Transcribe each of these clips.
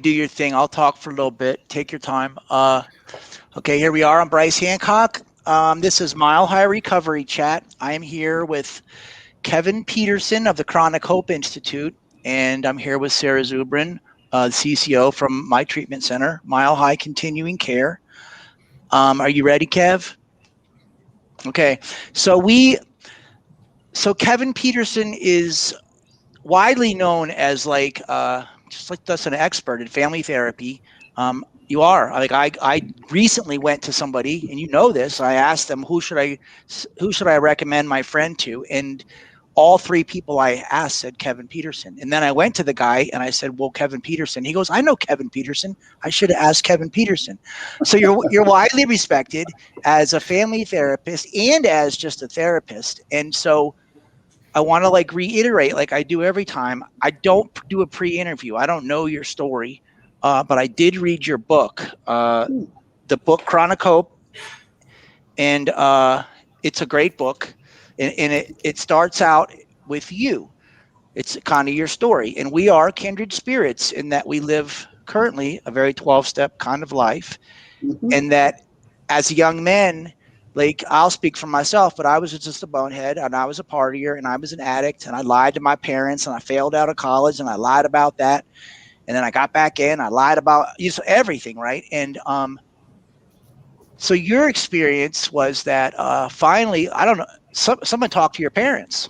Do your thing. I'll talk for a little bit. Take your time. Okay, here we are. I'm Brice Hancock. This is Mile High Recovery Chat. I am here with Kevin Petersen of the Chronic Hope Institute, and I'm here with Sarah Zubrin, CCO from my treatment center, Mile High Continuing Care. Are you ready, Kev? Okay, so Kevin Petersen is widely known as just like that's an expert in family therapy. You are I recently went to somebody, and you know this. I asked them who should I recommend my friend to, and all three people I asked said Kevin Petersen. And then I went to the guy and I said, "Well, Kevin Petersen." He goes, "I know Kevin Petersen. I should have asked Kevin Petersen." So you're widely respected as a family therapist and as just a therapist, and so I want to reiterate, like I do every time. I don't do a pre-interview. I don't know your story, but I did read your book, the book Chronic Hope, and it's a great book. And it starts out with you. It's kind of your story, and we are kindred spirits in that we live currently a very 12-step kind of life, and that as young men. Like, I'll speak for myself, but I was just a bonehead, and I was a partier, and I was an addict, and I lied to my parents, and I failed out of college, and I lied about that, and then I got back in. I lied about everything, right? And so your experience was that finally, I don't know, someone talked to your parents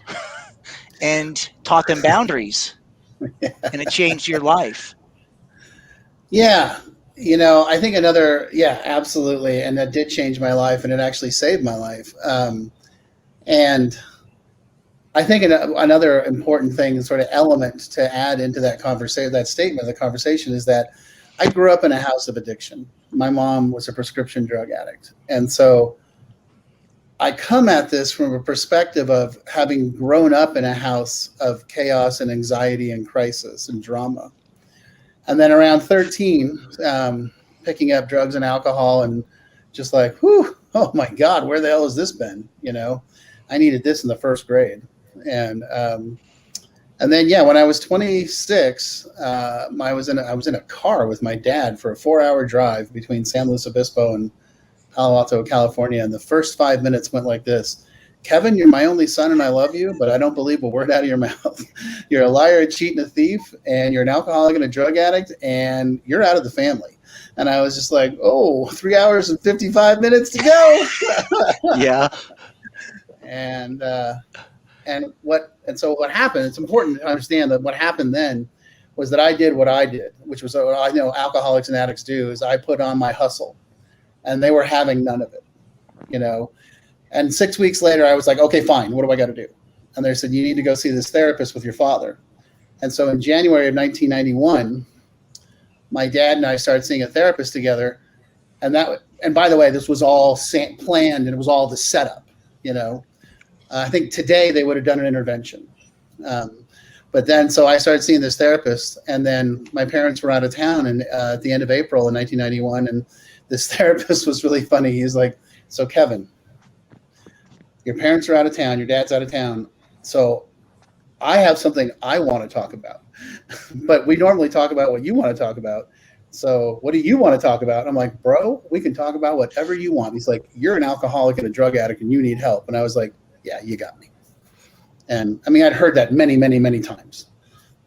and taught them boundaries, and it changed your life. Yeah. I think absolutely. And that did change my life, and it actually saved my life. And I think another important thing, sort of element to add into that conversation, that statement, the conversation, is that I grew up in a house of addiction. My mom was a prescription drug addict. And so I come at this from a perspective of having grown up in a house of chaos and anxiety and crisis and drama. And then around 13, picking up drugs and alcohol, and just like, whew, oh my God, where the hell has this been? I needed this in the first grade. And then, when I was 26, I was in a car with my dad for a 4-hour drive between San Luis Obispo and Palo Alto, California. And the first 5 minutes went like this: "Kevin, you're my only son and I love you, but I don't believe a word out of your mouth. You're a liar, a cheat, and a thief, and you're an alcoholic and a drug addict, and you're out of the family." And I was just like, oh, 3 hours and 55 minutes to go. Yeah. And so what happened, it's important to understand that what happened then was that I did what I did, which was what I know alcoholics and addicts do, is I put on my hustle, and they were having none of it, And 6 weeks later, I was like, okay, fine. What do I got to do? And they said, you need to go see this therapist with your father. And so in January of 1991, my dad and I started seeing a therapist together. And by the way, this was all planned, and it was all the setup, I think today they would have done an intervention. But then, so I started seeing this therapist, and then my parents were out of town at the end of April in 1991. And this therapist was really funny. He's like, "So Kevin, your parents are out of town, your dad's out of town, so I have something I want to talk about. But we normally talk about what you want to talk about. So what do you want to talk about?" I'm like, "Bro, we can talk about whatever you want." He's like, "You're an alcoholic and a drug addict, and you need help." And I was like, "Yeah, you got me." And I mean, I'd heard that many, many, many times.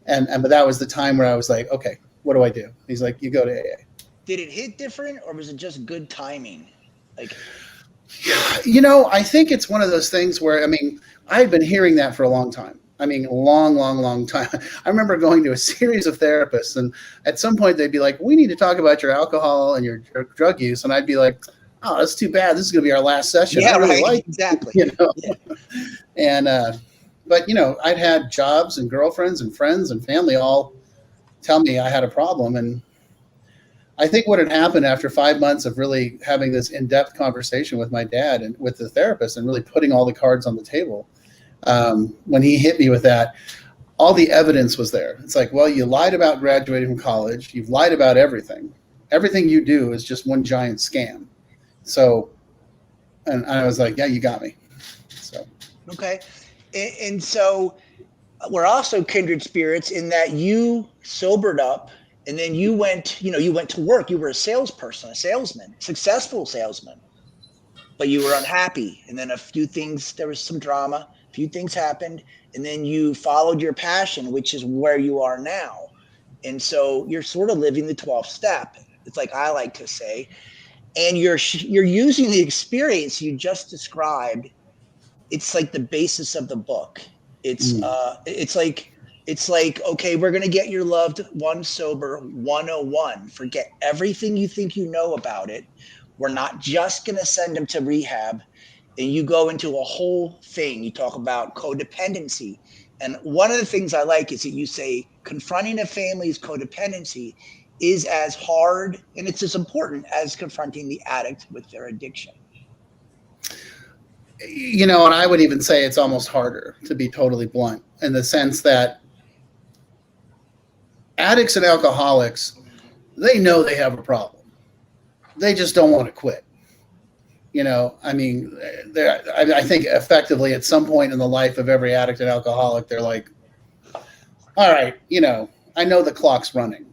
But that was the time where I was like, okay, what do I do? He's like, "You go to AA." Did it hit different, or was it just good timing? I think it's one of those things where, I had been hearing that for a long time. Long, long, long time. I remember going to a series of therapists, and at some point they'd be like, "We need to talk about your alcohol and your drug use." And I'd be like, "Oh, that's too bad. This is going to be our last session." Yeah, I really right. like Exactly. Yeah. And, but I'd had jobs and girlfriends and friends and family all tell me I had a problem. And I think what had happened after 5 months of really having this in-depth conversation with my dad and with the therapist, and really putting all the cards on the table, when he hit me with that, all the evidence was there. It's like, well, you lied about graduating from college. You've lied about everything. Everything you do is just one giant scam. So, and I was like, yeah, you got me. So. Okay. And so we're also kindred spirits in that you sobered up And then you went to work. You were a salesperson, a salesman, successful salesman, but you were unhappy. And then there was some drama, a few things happened, and then you followed your passion, which is where you are now. And so you're sort of living the 12th step. It's like I like to say, and you're using the experience you just described. It's like the basis of the book. It's like, okay, we're going to get your loved one sober 101. Forget everything you think you know about it. We're not just going to send them to rehab. And you go into a whole thing. You talk about codependency. And one of the things I like is that you say confronting a family's codependency is as hard and it's as important as confronting the addict with their addiction. And I would even say it's almost harder, to be totally blunt, in the sense that addicts and alcoholics, they know they have a problem. They just don't want to quit. I think effectively at some point in the life of every addict and alcoholic, they're like, all right, I know the clock's running.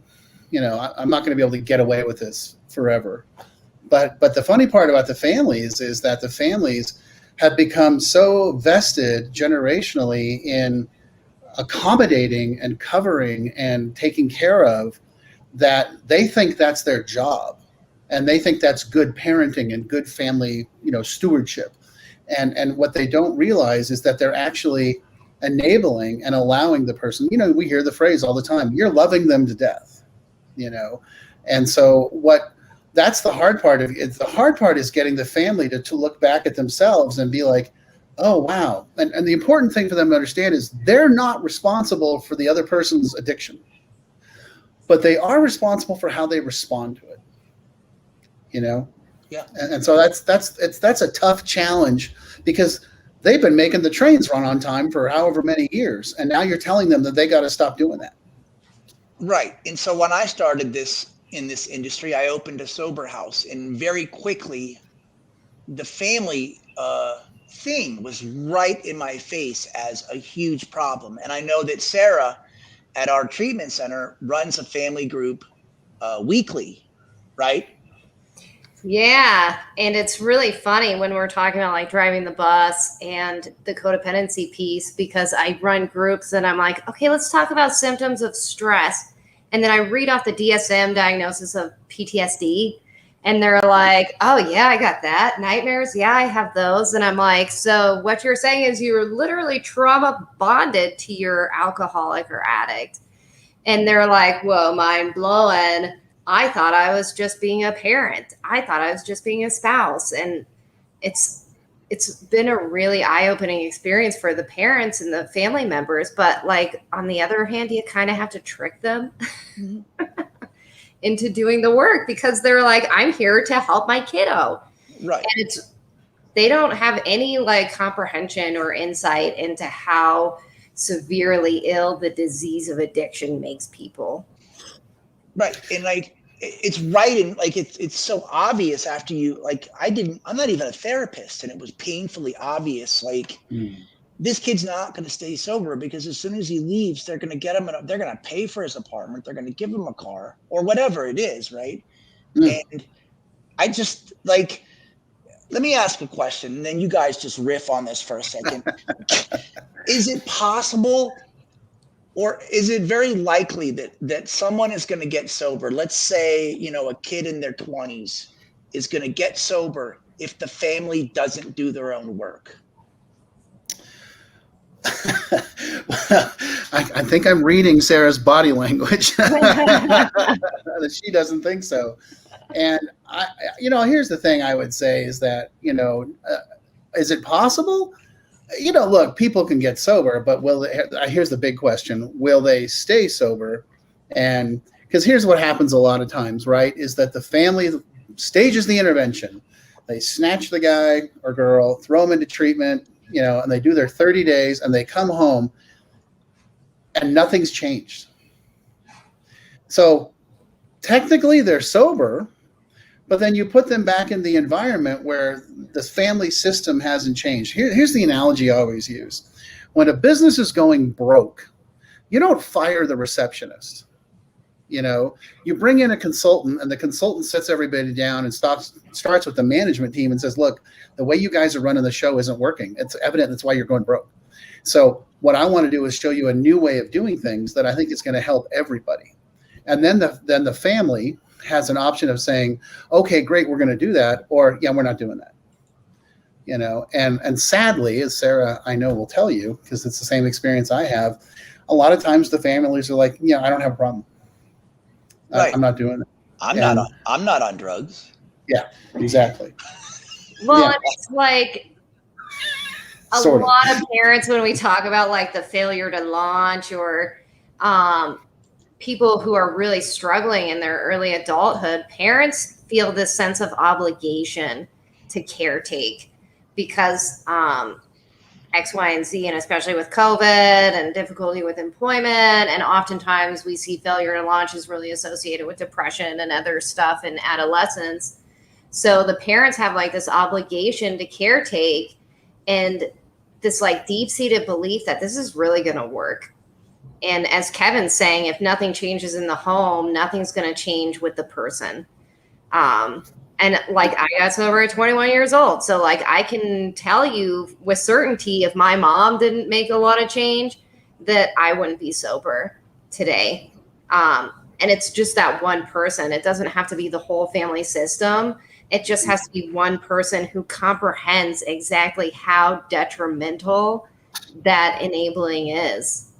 I'm not going to be able to get away with this forever. But the funny part about the families is that the families have become so vested generationally in accommodating and covering and taking care of that they think that's their job. And they think that's good parenting and good family, stewardship. And what they don't realize is that they're actually enabling and allowing the person, we hear the phrase all the time, you're loving them to death, And so that's the hard part of it. The hard part is getting the family to look back at themselves and be like, oh, wow. And the important thing for them to understand is they're not responsible for the other person's addiction, but they are responsible for how they respond to it. Yeah. And so that's a tough challenge, because they've been making the trains run on time for however many years, and now you're telling them that they got to stop doing that. Right. And so when I started in this industry, I opened a sober house, and very quickly the family thing was right in my face as a huge problem. And I know that Sarah at our treatment center runs a family group weekly, right? Yeah. And it's really funny when we're talking about like driving the bus and the codependency piece, because I run groups and I'm like, okay, let's talk about symptoms of stress. And then I read off the DSM diagnosis of PTSD, and they're like, oh yeah, I got that. Nightmares. Yeah, I have those. And I'm like, so what you're saying is you were literally trauma bonded to your alcoholic or addict. And they're like, whoa, mind blowing. I thought I was just being a parent. I thought I was just being a spouse. And it's been a really eye-opening experience for the parents and the family members. But like, on the other hand, you kind of have to trick them into doing the work, because they're like, I'm here to help my kiddo. Right. And they don't have any like comprehension or insight into how severely ill the disease of addiction makes people. Right. And like, it's right. And like, it's so obvious after I'm not even a therapist, and it was painfully obvious. Like, this kid's not going to stay sober, because as soon as he leaves, they're going to get him, they're going to pay for his apartment. They're going to give him a car or whatever it is. Right. And I just like, let me ask a question, and then you guys just riff on this for a second. Is it possible, or is it very likely that someone is going to get sober? Let's say, a kid in their 20s is going to get sober if the family doesn't do their own work. Well, I think I'm reading Sarah's body language. That she doesn't think so. And here's the thing I would say is that, is it possible? Look, people can get sober, but here's the big question. Will they stay sober? And because here's what happens a lot of times, right, is that the family stages the intervention. They snatch the guy or girl, throw them into treatment, and they do their 30 days, and they come home and nothing's changed. So technically they're sober, but then you put them back in the environment where the family system hasn't changed. Here's the analogy I always use. When a business is going broke, you don't fire the receptionist. You bring in a consultant, and the consultant sits everybody down and starts with the management team and says, look, the way you guys are running the show isn't working. It's evident that's why you're going broke. So what I want to do is show you a new way of doing things that I think is going to help everybody. And then the family has an option of saying, okay, great, we're going to do that, or yeah, we're not doing that. And sadly, as Sarah I know will tell you, because it's the same experience I have, a lot of times the families are like, I don't have a problem. Right. I'm not doing it. I'm not on drugs. Yeah, exactly. Well, yeah. It's like a lot of parents, when we talk about like the failure to launch or people who are really struggling in their early adulthood, parents feel this sense of obligation to caretake because X, Y, and Z, and especially with COVID and difficulty with employment. And oftentimes we see failure to launch is really associated with depression and other stuff in adolescence. So the parents have like this obligation to caretake and this like deep-seated belief that this is really going to work. And as Kevin's saying, if nothing changes in the home, nothing's going to change with the person. And like I got sober at 21 years old. So like I can tell you with certainty, if my mom didn't make a lot of change, that I wouldn't be sober today. And it's just that one person. It doesn't have to be the whole family system. It just has to be one person who comprehends exactly how detrimental that enabling is.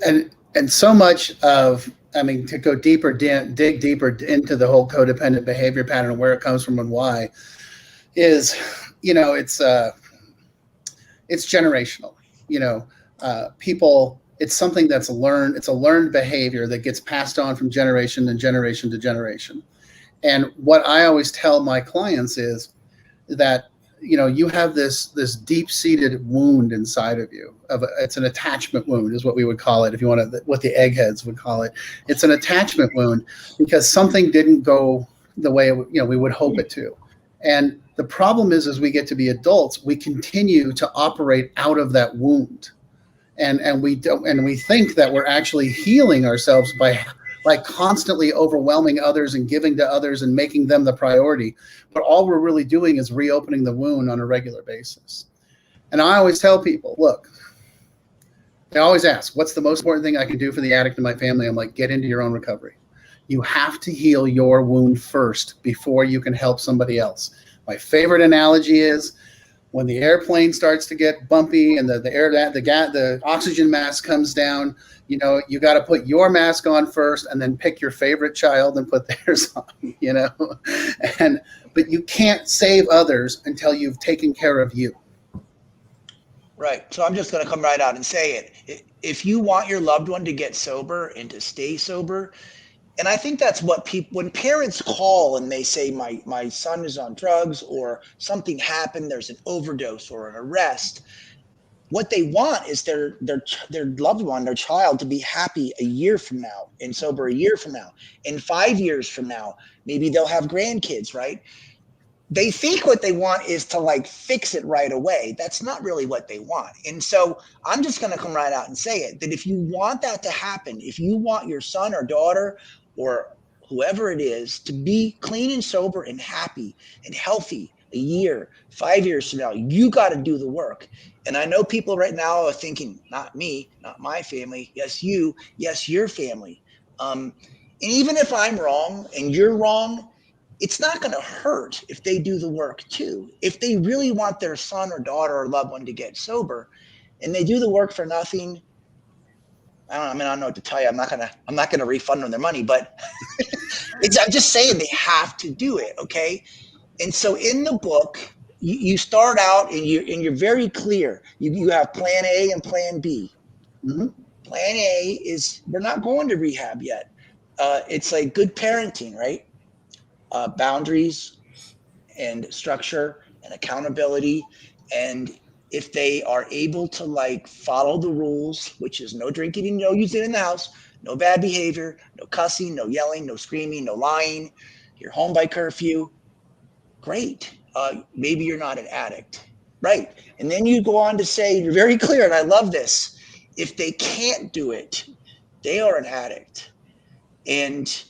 And so much of, to go deeper, dig deeper into the whole codependent behavior pattern and where it comes from and why is, it's generational. People, it's something that's learned. It's a learned behavior that gets passed on from generation to generation to generation. And what I always tell my clients is that, you have this deep-seated wound inside of you. It's an attachment wound is what we would call it, if you want to, what the eggheads would call it. It's an attachment wound because something didn't go the way we would hope it to. And the problem is, as we get to be adults, we continue to operate out of that wound, and we think that we're actually healing ourselves by like constantly overwhelming others and giving to others and making them the priority. But all we're really doing is reopening the wound on a regular basis. And I always tell people, look, they always ask, what's the most important thing I can do for the addict in my family? I'm like, get into your own recovery. You have to heal your wound first before you can help somebody else. My favorite analogy is when the airplane starts to get bumpy and the oxygen mask comes down, you got to put your mask on first and then pick your favorite child and put theirs on, but you can't save others until you've taken care of you. Right. So I'm just going to come right out and say it. If you want your loved one to get sober and to stay sober, and I think that's what when parents call and they say, my son is on drugs or something happened, there's an overdose or an arrest, what they want is their loved one, their child, to be happy a year from now and sober a year from now. And 5 years from now, maybe they'll have grandkids, right? They think what they want is to like fix it right away. That's not really what they want. And so I'm just going to come right out and say it, that if you want that to happen, if you want your son or daughter or whoever it is to be clean and sober and happy and healthy a year, 5 years from now, you got to do the work. And I know people right now are thinking, not me, not my family. Yes, you. Yes, your family. And even if I'm wrong and you're wrong, it's not going to hurt if they do the work too. If they really want their son or daughter or loved one to get sober and they do the work for nothing, I don't know what to tell you. I'm not gonna refund them their money, but I'm just saying they have to do it. Okay. And so in the book, you start out and you're very clear. You have plan A and plan B. Mm-hmm. Plan A is we're not going to rehab yet. It's like good parenting, right? Boundaries and structure and accountability. And if they are able to like follow the rules, which is no drinking and no using in the house, no bad behavior, no cussing, no yelling, no screaming, no lying, you're home by curfew, great. Maybe you're not an addict, right? And then you go on to say, you're very clear, and I love this, if they can't do it, they are an addict. and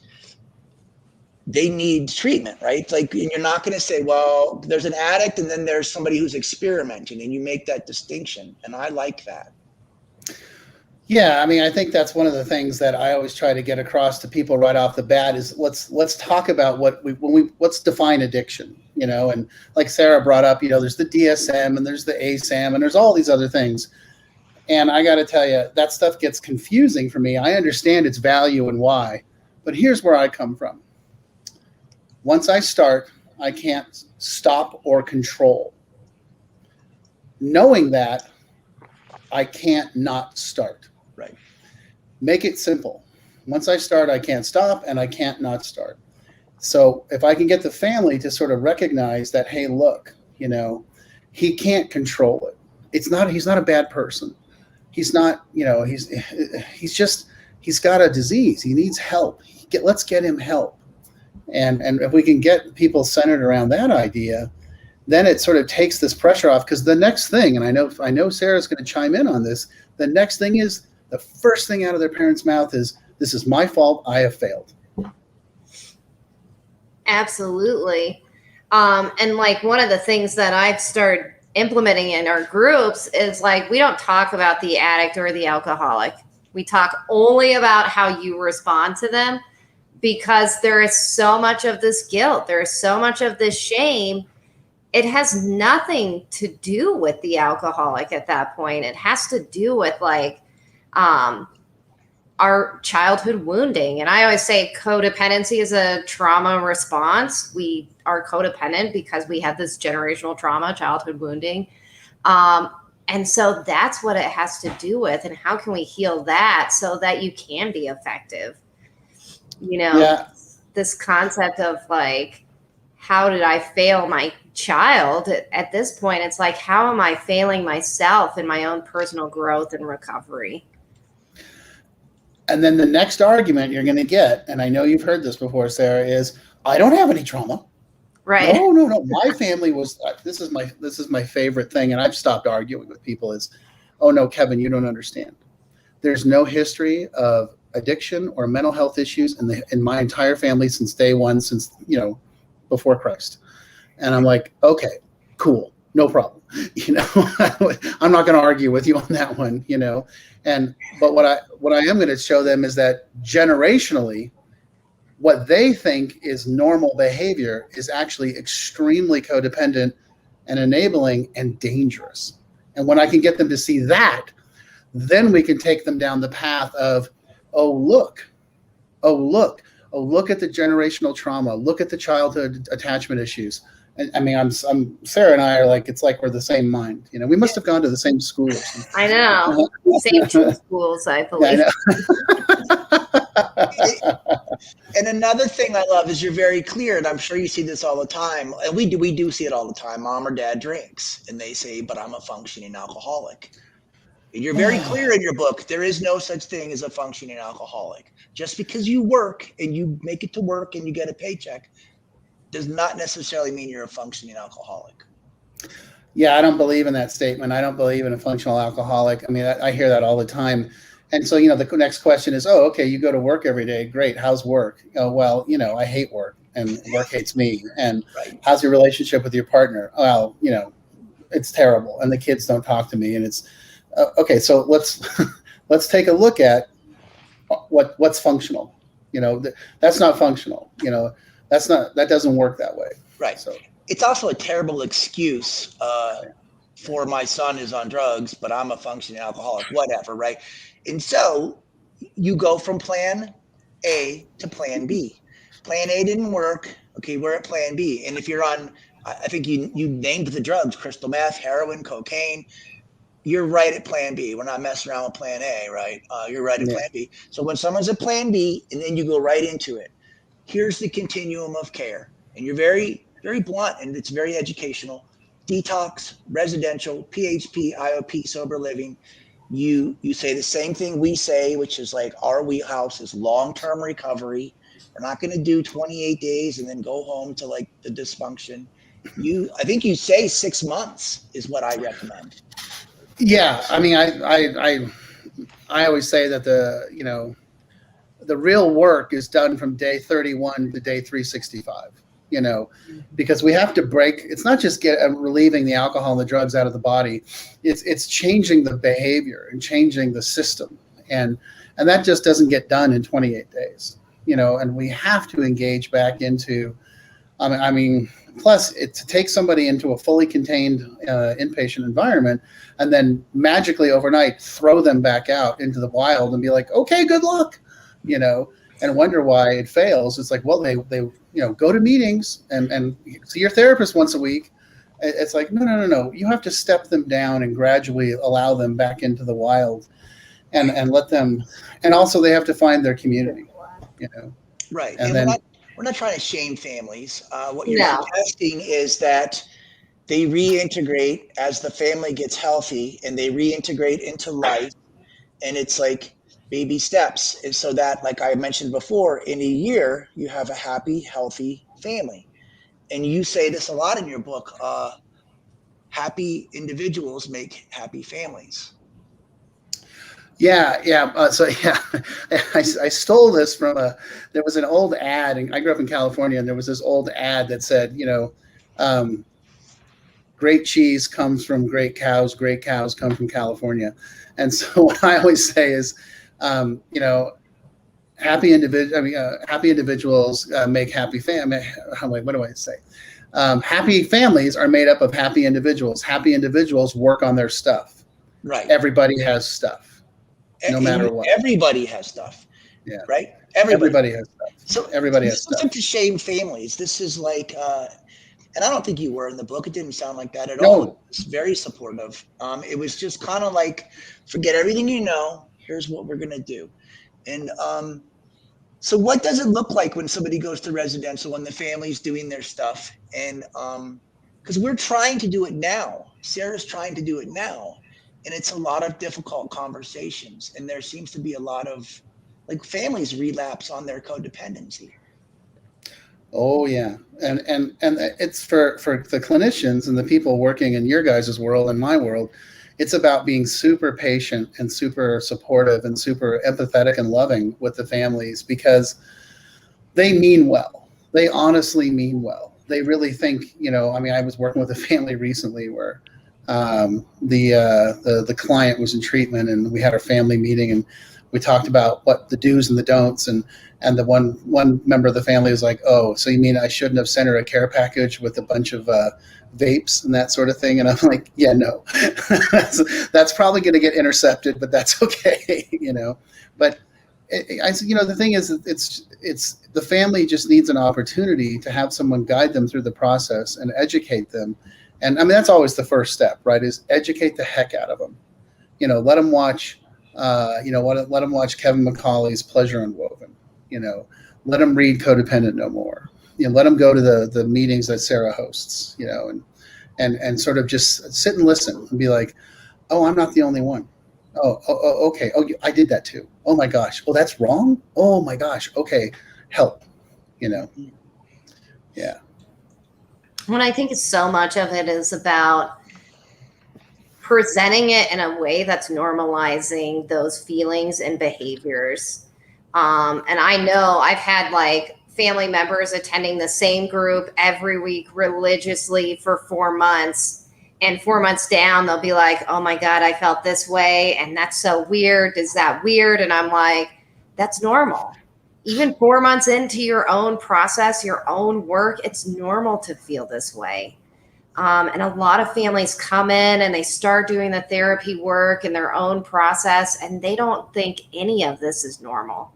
they need treatment, right? Like, and you're not going to say, well, there's an addict and then there's somebody who's experimenting, and you make that distinction. And I like that. Yeah, I mean, I think that's one of the things that I always try to get across to people right off the bat is let's talk about let's define addiction, you know, and like Sarah brought up, you know, there's the DSM and there's the ASAM and there's all these other things. And I got to tell you, that stuff gets confusing for me. I understand its value and why, but here's where I come from. Once I start, I can't stop or control. Knowing that, I can't not start. Right. Make it simple. Once I start, I can't stop and I can't not start. So if I can get the family to sort of recognize that, hey, look, you know, he can't control it. He's not a bad person. He's not, you know, he's got a disease. He needs help. Let's get him help. And if we can get people centered around that idea, then it sort of takes this pressure off, because the next thing, and I know Sarah's going to chime in on this, the next thing is the first thing out of their parents' mouth is, this is my fault, I have failed. Absolutely. And like one of the things that I've started implementing in our groups is like, we don't talk about the addict or the alcoholic. We talk only about how you respond to them, because there is so much of this guilt. There is so much of this shame. It has nothing to do with the alcoholic at that point. It has to do with like our childhood wounding. And I always say codependency is a trauma response. We are codependent because we had this generational trauma, childhood wounding. And so that's what it has to do with. And how can we heal that so that you can be effective? You know, Yeah. This concept of like, how did I fail my child? At this point, it's like, how am I failing myself in my own personal growth and recovery? And then the next argument you're going to get, and I know you've heard this before, Sarah, is, I don't have any trauma. Right. No. My family was, this is my favorite thing. And I've stopped arguing with people is, oh no, Kevin, you don't understand. There's no history of addiction or mental health issues in my entire family since day one, since, you know, before Christ. And I'm like, okay, cool, no problem. You know, I'm not going to argue with you on that one, you know. But what I am going to show them is that generationally, what they think is normal behavior is actually extremely codependent and enabling and dangerous. And when I can get them to see that, then we can take them down the path of, look at the generational trauma, look at the childhood attachment issues. And I mean, Sarah and I are like, it's like we're the same mind. You know, we must have gone to the same school or something. I know. Same two schools, I believe. And another thing I love is you're very clear, and I'm sure you see this all the time, and we do see it all the time. Mom or dad drinks, and they say, but I'm a functioning alcoholic. And you're very clear in your book, there is no such thing as a functioning alcoholic. Just because you work and you make it to work and you get a paycheck does not necessarily mean you're a functioning alcoholic. Yeah, I don't believe in that statement. I don't believe in a functional alcoholic. I mean, I hear that all the time. And so, you know, the next question is, okay, you go to work every day. Great. How's work? Oh, well, you know, I hate work and work hates me. And right. How's your relationship with your partner? Well, you know, it's terrible. And the kids don't talk to me. And it's, okay, so let's take a look at what's functional. You know, that's not functional. You know, that doesn't work that way. Right. So it's also a terrible excuse for my son is on drugs, but I'm a functioning alcoholic, whatever, right? And so you go from plan A to plan B. Plan A didn't work. Okay, we're at plan B. And if you're on, I think you named the drugs, crystal meth, heroin, cocaine, you're right at plan B. We're not messing around with plan A, right? You're right at plan B. So when someone's at plan B and then you go right into it, here's the continuum of care. And you're very, very blunt and it's very educational. Detox, residential, PHP, IOP, sober living. You say the same thing we say, which is like our wheelhouse is long-term recovery. We're not going to do 28 days and then go home to like the dysfunction. I think you say 6 months is what I recommend. Yeah, I mean, I always say that the real work is done from day 31 to day 365, because we have to break. It's not just relieving the alcohol and the drugs out of the body. It's changing the behavior and changing the system. And that just doesn't get done in 28 days, and we have to engage back into, plus to take somebody into a fully contained inpatient environment and then magically overnight throw them back out into the wild and be like, okay, good luck, and wonder why it fails. It's like, well, they go to meetings and see your therapist once a week. It's like, no. You have to step them down and gradually allow them back into the wild and let them, and also they have to find their community, Right. And then, then we're not trying to shame families. What you're suggesting is that they reintegrate as the family gets healthy and they reintegrate into life. And it's like baby steps. And so that, like I mentioned before, in a year, you have a happy, healthy family. And you say this a lot in your book, happy individuals make happy families. Yeah. I stole this from there was an old ad, and I grew up in California, and there was this old ad that said, great cheese comes from great cows come from California. And so what I always say is, happy individuals make happy family. What do I say? Happy families are made up of happy individuals. Happy individuals work on their stuff. Right. Everybody has stuff. No matter what. Everybody has stuff. Yeah. Right? Everybody has stuff. So everybody has stuff. This isn't to shame families. This is like, and I don't think you were in the book. It didn't sound like that at No. all. It's very supportive. It was just kind of like, forget everything you know. Here's what we're going to do. And so what does it look like when somebody goes to residential, when the family's doing their stuff? And because we're trying to do it now. Sarah's trying to do it now. And it's a lot of difficult conversations. And there seems to be a lot of, like, families relapse on their codependency. Oh, yeah. And it's for the clinicians and the people working in your guys' world and my world, it's about being super patient and super supportive and super empathetic and loving with the families, because they mean well. They honestly mean well. They really think, I was working with a family recently where the client was in treatment, and we had our family meeting, and we talked about what the do's and the don'ts, and the one member of the family was like, oh, so you mean I shouldn't have sent her a care package with a bunch of vapes and that sort of thing? And I'm like, yeah, no, that's probably going to get intercepted, but that's okay. But the thing is, it's the family just needs an opportunity to have someone guide them through the process and educate them. And that's always the first step, right? Is educate the heck out of them. Let them watch, let them watch Kevin McCauley's Pleasure Unwoven. Let them read Codependent No More. Let them go to the meetings that Sarah hosts. And sort of just sit and listen and be like, oh, I'm not the only one. Oh, okay. Oh, I did that too. Oh my gosh. Oh, that's wrong. Oh my gosh. Okay, help. Yeah. When I think so much of it is about presenting it in a way that's normalizing those feelings and behaviors. And I know I've had like family members attending the same group every week religiously for 4 months. And 4 months down, they'll be like, oh my God, I felt this way. And that's so weird. Is that weird? And I'm like, that's normal. Even 4 months into your own process, your own work, it's normal to feel this way. And a lot of families come in and they start doing the therapy work in their own process, and they don't think any of this is normal.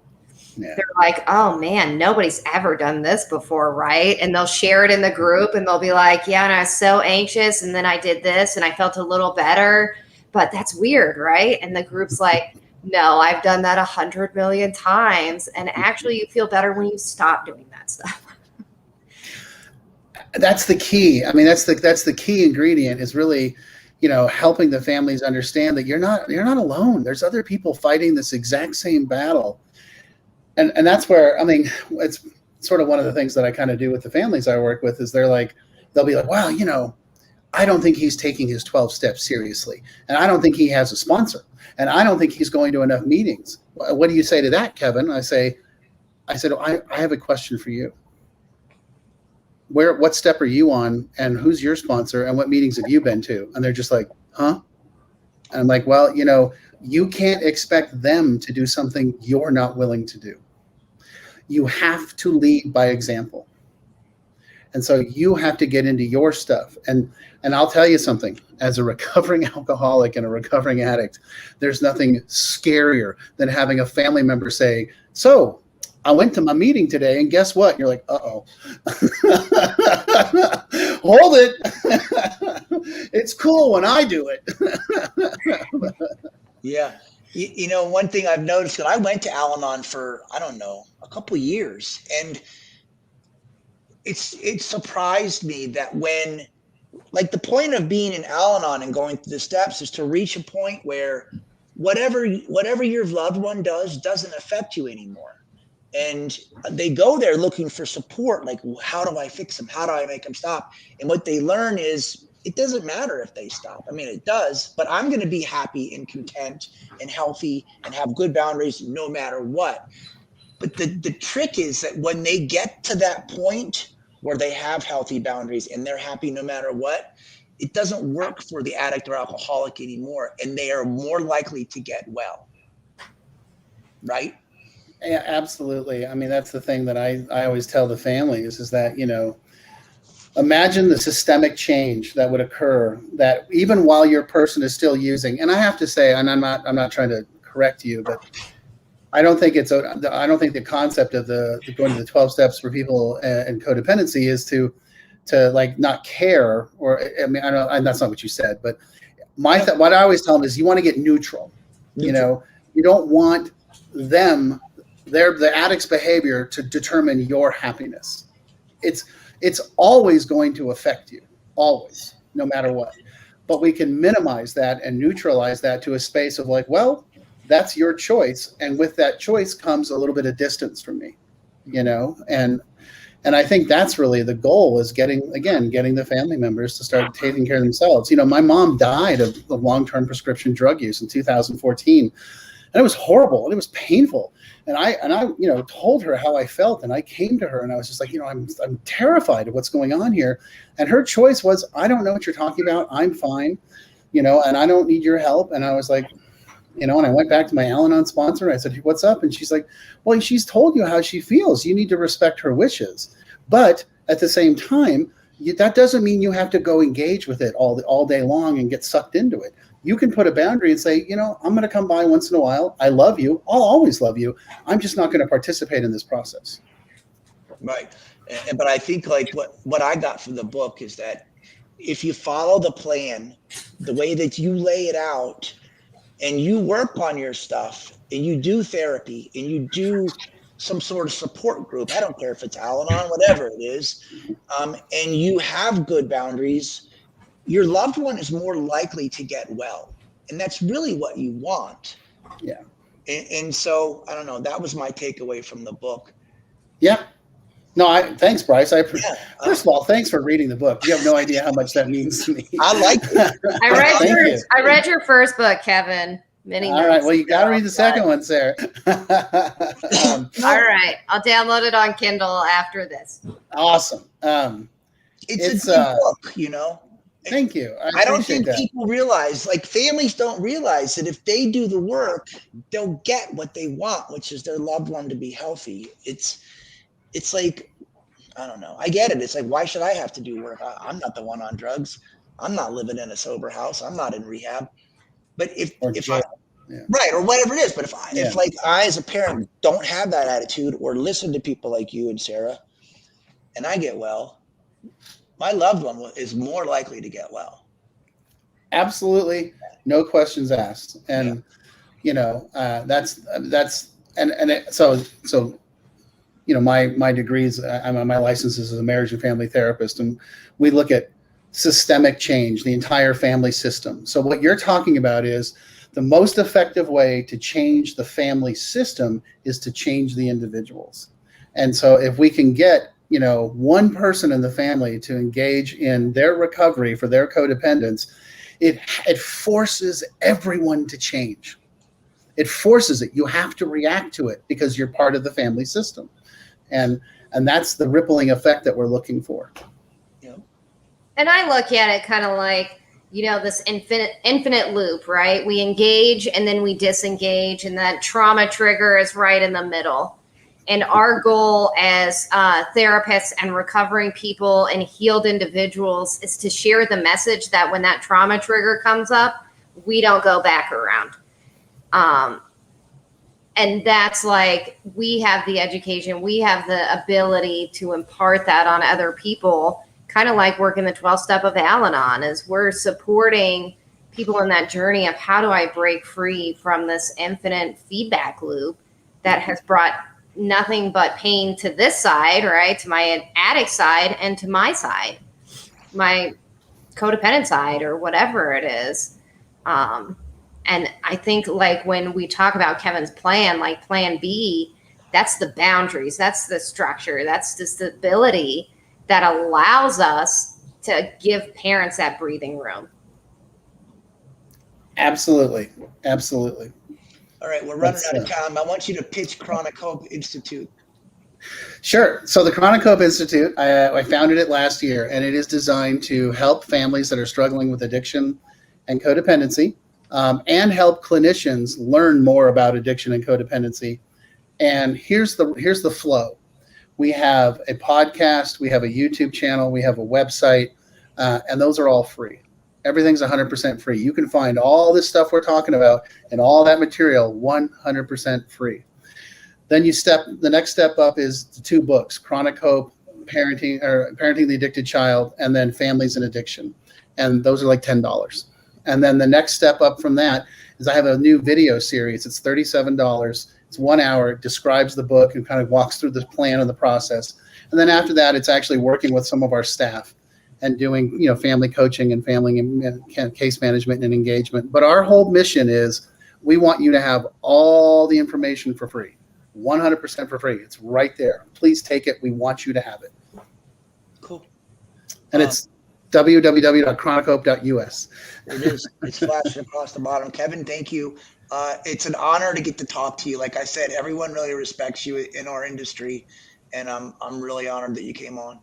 Yeah. They're like, oh man, nobody's ever done this before, right? And they'll share it in the group and they'll be like, yeah, and I was so anxious, and then I did this and I felt a little better, but that's weird, right? And the group's like, no, I've done that 100 million times. And actually you feel better when you stop doing that stuff. That's the key. That's the key ingredient, is really, helping the families understand that you're not alone. There's other people fighting this exact same battle. And that's where, it's sort of one of the things that I kind of do with the families I work with, is they'll be like, wow, I don't think he's taking his 12 steps seriously. And I don't think he has a sponsor. And I don't think he's going to enough meetings. What do you say to that, Kevin? I said, I have a question for you. What step are you on, and who's your sponsor, and what meetings have you been to? And they're just like, huh? And I'm like, well, you can't expect them to do something you're not willing to do. You have to lead by example. And so you have to get into your stuff. And I'll tell you something, as a recovering alcoholic and a recovering addict, there's nothing scarier than having a family member say, so I went to my meeting today and guess what? You're like, uh-oh. Hold it. It's cool when I do it. Yeah. One thing I've noticed, that I went to Al-Anon for, I don't know, a couple of years, and it surprised me that when, like, the point of being in Al-Anon and going through the steps is to reach a point where whatever your loved one does doesn't affect you anymore. And they go there looking for support, like, how do I fix them? How do I make them stop? And what they learn is it doesn't matter if they stop. I mean, it does, but I'm going to be happy and content and healthy and have good boundaries no matter what. But the trick is that when they get to that point where they have healthy boundaries and they're happy no matter what, it doesn't work for the addict or alcoholic anymore, and they are more likely to get well. Right? Yeah, absolutely. I mean, that's the thing that I always tell the families is that, imagine the systemic change that would occur, that even while your person is still using, and I have to say, and I'm not trying to correct you, but I don't think the concept of the going to the 12 steps for people in codependency is to like not care, or I mean, I don't, and that's not what you said, but what I always tell them is you want to get neutral. You don't want them, the addict's behavior to determine your happiness. It's always going to affect you, always, no matter what. But we can minimize that and neutralize that to a space of like, well, that's your choice. And with that choice comes a little bit of distance from me, and I think that's really the goal, is getting the family members to start taking care of themselves. My mom died of long-term prescription drug use in 2014. And it was horrible and it was painful. And I told her how I felt, and I came to her and I was just like, I'm terrified of what's going on here. And her choice was, I don't know what you're talking about. I'm fine, and I don't need your help. And I was like, and I went back to my Al-Anon sponsor and I said, what's up? And she's like, well, she's told you how she feels. You need to respect her wishes. But at the same time, that doesn't mean you have to go engage with it all day long and get sucked into it. You can put a boundary and say, I'm going to come by once in a while. I love you. I'll always love you. I'm just not going to participate in this process. Right. But I think like what I got from the book is that if you follow the plan, the way that you lay it out, and you work on your stuff, and you do therapy, and you do some sort of support group, I don't care if it's Al-Anon, whatever it is, and you have good boundaries, your loved one is more likely to get well. And that's really what you want. Yeah. And so, I don't know, that was my takeaway from the book. Yeah. No, thanks, Brice. First of all, thanks for reading the book. You have no idea how much that means to me. I like it. I read your first book, Kevin. All right. Well, you got to read the second one, Sarah. All right. I'll download it on Kindle after this. Awesome. It's a good book, Thank you. I don't think people realize, like, families don't realize that if they do the work, they'll get what they want, which is their loved one to be healthy. It's like, I don't know. I get it. It's like, why should I have to do work? I'm not the one on drugs. I'm not living in a sober house. I'm not in rehab. But if I, right, or whatever it is. But if I as a parent don't have that attitude or listen to people like you and Sarah, and I get well, my loved one is more likely to get well. Absolutely. No questions asked. And, my degrees, my license is as a marriage and family therapist, and we look at systemic change, the entire family system. So what you're talking about is the most effective way to change the family system is to change the individuals. And so if we can get one person in the family to engage in their recovery for their codependence, it forces everyone to change. It forces it. You have to react to it because you're part of the family system. And that's the rippling effect that we're looking for. Yeah. And I look at it kind of like, this infinite loop, right? We engage and then we disengage, and that trauma trigger is right in the middle. And our goal as therapists and recovering people and healed individuals is to share the message that when that trauma trigger comes up, we don't go back around. And that's like, we have the education, we have the ability to impart that on other people, kind of like working the 12 step of Al-Anon, is we're supporting people in that journey of how do I break free from this infinite feedback loop that has brought nothing but pain to this side, right? To my addict side and to my side, my codependent side, or whatever it is. And I think like when we talk about Kevin's plan, like plan B, that's the boundaries, that's the structure, that's the stability that allows us to give parents that breathing room. Absolutely. Absolutely. All right, we're running out of time. I want you to pitch Chronic Hope Institute. Sure. So the Chronic Hope Institute, I founded it last year, and it is designed to help families that are struggling with addiction and codependency, and help clinicians learn more about addiction and codependency. And here's the flow. We have a podcast, we have a YouTube channel, we have a website, and those are all free. Everything's 100% free. You can find all this stuff we're talking about and all that material 100% free. Then the next step up is the 2 books, Chronic Hope, Parenting the Addicted Child, and then Families in Addiction. And those are like $10. And then the next step up from that is I have a new video series. It's $37. It's 1 hour. It describes the book and kind of walks through the plan and the process. And then after that, it's actually working with some of our staff and doing, family coaching and family and case management and engagement. But our whole mission is we want you to have all the information for free, 100% for free. It's right there. Please take it. We want you to have it. Cool. And it's www.chronichope.us. It is. It's flashing across the bottom. Kevin, thank you. It's an honor to get to talk to you. Like I said, everyone really respects you in our industry, and I'm really honored that you came on.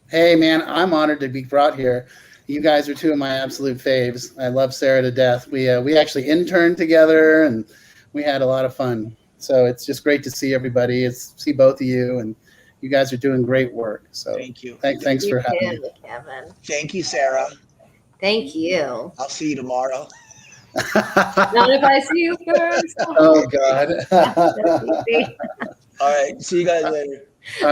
Hey, man, I'm honored to be brought here. You guys are 2 of my absolute faves. I love Sarah to death. We actually interned together, and we had a lot of fun. So it's just great to see everybody. See both of you, and you guys are doing great work. So thank you. Thanks for having me, Kevin. Thank you, Sarah. Thank you. I'll see you tomorrow. Not if I see you first. Oh, God. All All right. See you guys later. All right.